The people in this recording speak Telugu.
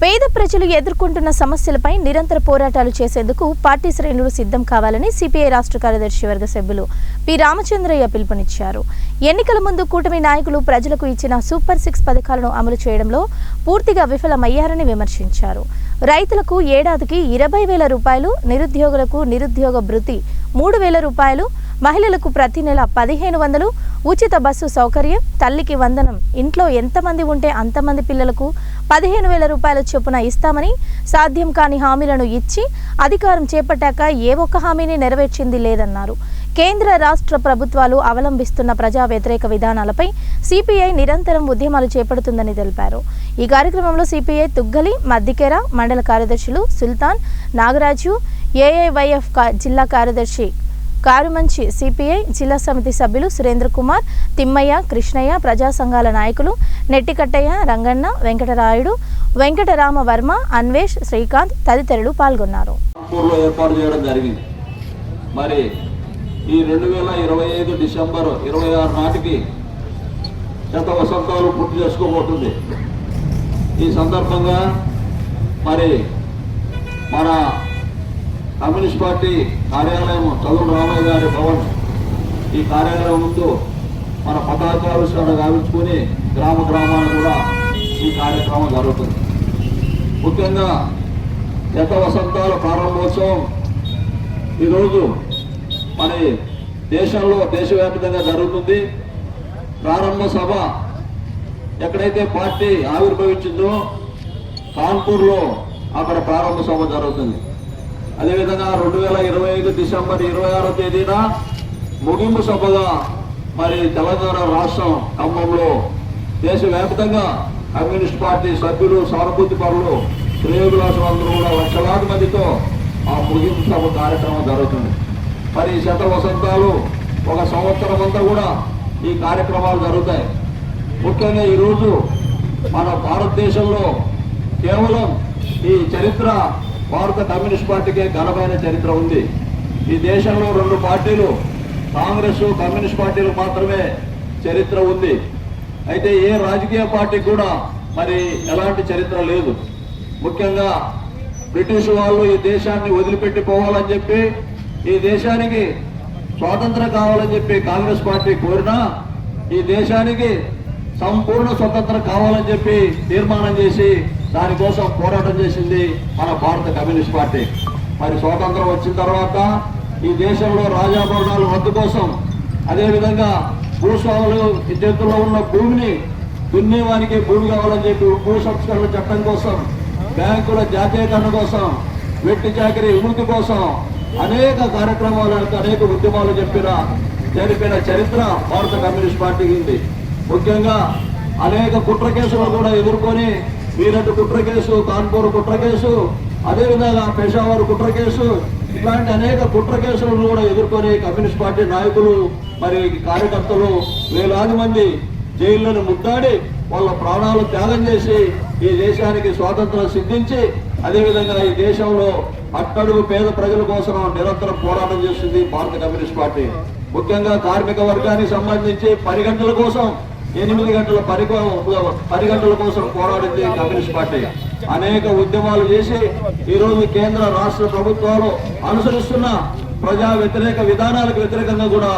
పేద ప్రజలు ఎదుర్కొంటున్న సమస్యలపై నిరంతర పోరాటాలు చేసేందుకు పార్టీ శ్రేణులు సిద్ధం కావాలని సిపిఐ రాష్ట్ర కార్యదర్శి వర్గ సభ్యులు పి రామచంద్రయ్య పిలుపునిచ్చారు. ఎన్నికల ముందు కూటమి నాయకులు ప్రజలకు ఇచ్చిన సూపర్ 6 పథకాలను అమలు చేయడంలో పూర్తిగా విఫలమయ్యారని విమర్శించారు. రైతులకు ఏడాదికి 20,000 రూపాయలు, నిరుద్యోగులకు నిరుద్యోగ భృతి 3,000 రూపాయలు, మహిళలకు ప్రతి నెల 1,500, ఉచిత బస్సు సౌకర్యం, తల్లికి వందనం, ఇంట్లో ఎంతమంది ఉంటే అంతమంది పిల్లలకు 15,000 రూపాయల చొప్పున ఇస్తామని సాధ్యం కాని హామీలను ఇచ్చి అధికారం చేపట్టాక ఏ ఒక్క హామీని నెరవేర్చింది లేదన్నారు. కేంద్ర రాష్ట్ర ప్రభుత్వాలు అవలంబిస్తున్న ప్రజా వ్యతిరేక విధానాలపై సిపిఐ నిరంతరం ఉద్యమాలు చేపడుతుందని తెలిపారు. ఈ కార్యక్రమంలో సిపిఐ తుగ్గలి, మద్దికేర మండల కార్యదర్శులు సుల్తాన్, నాగరాజు, ఏఐవైఎఫ్ జిల్లా కార్యదర్శి కారుమంచి, సిపిఐ జిల్లా సమితి సభ్యులు సురేంద్ర కుమార్, తిమ్మయ్య, కృష్ణయ్య, ప్రజా సంఘాల నాయకులు నెట్టికట్టయ్య, రంగన్న, వెంకటరాయుడు, వెంకటరామ వర్మ, అన్వేష్, శ్రీకాంత్ తదితరులు పాల్గొన్నారు. మరి ఈ 2025 డిసెంబర్ 26 నాటికి శత వసంతాలు పూర్తి చేసుకోబోతుంది. ఈ సందర్భంగా మరి మన కమ్యూనిస్ట్ పార్టీ కార్యాలయం చదువు రామయ్య గారి భవన్, ఈ కార్యాలయం ముందు మన పతాకాలు గావించుకొని గ్రామాలు కూడా ఈ కార్యక్రమం జరుగుతుంది. ముఖ్యంగా శత వసంతాల ప్రారంభోత్సవం ఈరోజు మన దేశంలో దేశవ్యాప్తంగా జరుగుతుంది. ప్రారంభ సభ ఎక్కడైతే పార్టీ ఆవిర్భవించిందో కాన్పూర్లో అక్కడ ప్రారంభ సభ జరుగుతుంది. అదేవిధంగా 2025 డిసెంబర్ 26వ తేదీన ముగింపు సభగా మరి తెలంగాణ రాష్ట్రం ఖమ్మంలో దేశవ్యాప్తంగా కమ్యూనిస్ట్ పార్టీ సభ్యులు, సానుభూతి పరులు, శ్రేయోభిలాషులు అందరూ కూడా లక్షలాది మందితో ఆ ముగింపు సభ కార్యక్రమం జరుగుతుంది. మరి శత వసంతాలు ఒక సంవత్సరం అంతా కూడా ఈ కార్యక్రమాలు జరుగుతాయి. ముఖ్యంగా ఈరోజు మన భారతదేశంలో కేవలం ఈ చరిత్ర భారత కమ్యూనిస్ట్ పార్టీకే ఘనమైన చరిత్ర ఉంది. ఈ దేశంలో 2 పార్టీలు, కాంగ్రెస్, కమ్యూనిస్ట్ పార్టీలు మాత్రమే చరిత్ర ఉంది. అయితే ఏ రాజకీయ పార్టీ కూడా మరి ఎలాంటి చరిత్ర లేదు. ముఖ్యంగా బ్రిటిష్ వాళ్ళు ఈ దేశాన్ని వదిలిపెట్టి పోవాలని చెప్పి, ఈ దేశానికి స్వాతంత్రం కావాలని చెప్పి కాంగ్రెస్ పార్టీ కోరినా, ఈ దేశానికి సంపూర్ణ స్వతంత్రం కావాలని చెప్పి తీర్మానం చేసి దానికోసం పోరాటం చేసింది మన భారత కమ్యూనిస్ట్ పార్టీ. మరి స్వాతంత్రం వచ్చిన తర్వాత ఈ దేశంలో రాజాభరణాలు రద్దు కోసం, అదేవిధంగా భూస్వాములు ఈ చేతుల్లో ఉన్న భూమిని దున్నేవానికి భూమి కావాలని చెప్పి భూ సంస్కరణ చట్టం కోసం, బ్యాంకుల జాతీయకరణ కోసం, వెట్టి చాకరీ విముక్తి కోసం అనేక కార్యక్రమాలు, అనేక ఉద్యమాలు జరిపిన చరిత్ర భారత కమ్యూనిస్ట్ పార్టీకి ఉంది. ముఖ్యంగా అనేక కుట్ర కేసులు కూడా ఎదుర్కొని, మీరట్ కుట్ర కేసు, కాన్పూర్ కుట్ర కేసు, అదేవిధంగా పెషావర్ కుట్ర కేసు, ఇలాంటి అనేక కుట్ర కేసులను కూడా ఎదుర్కొని కమ్యూనిస్ట్ పార్టీ నాయకులు మరి కార్యకర్తలు వేలాది మంది జైళ్లను ముద్దాడి వాళ్ళ ప్రాణాలు త్యాగం చేసి ఈ దేశానికి స్వాతంత్రం సిద్ధించి, అదేవిధంగా ఈ దేశంలో అట్టడుగు పేద ప్రజల కోసం నిరంతరం పోరాటం చేస్తుంది భారత కమ్యూనిస్ట్ పార్టీ. ముఖ్యంగా కార్మిక వర్గానికి సంబంధించి 10 గంటల కోసం 8 గంటల 10 గంటల కోసం పోరాడింది కమ్యూనిస్ట్ పార్టీ. అనేక ఉద్యమాలు చేసి ఈరోజు కేంద్ర రాష్ట్ర ప్రభుత్వాలు అనుసరిస్తున్న ప్రజా వ్యతిరేక విధానాలకు వ్యతిరేకంగా కూడా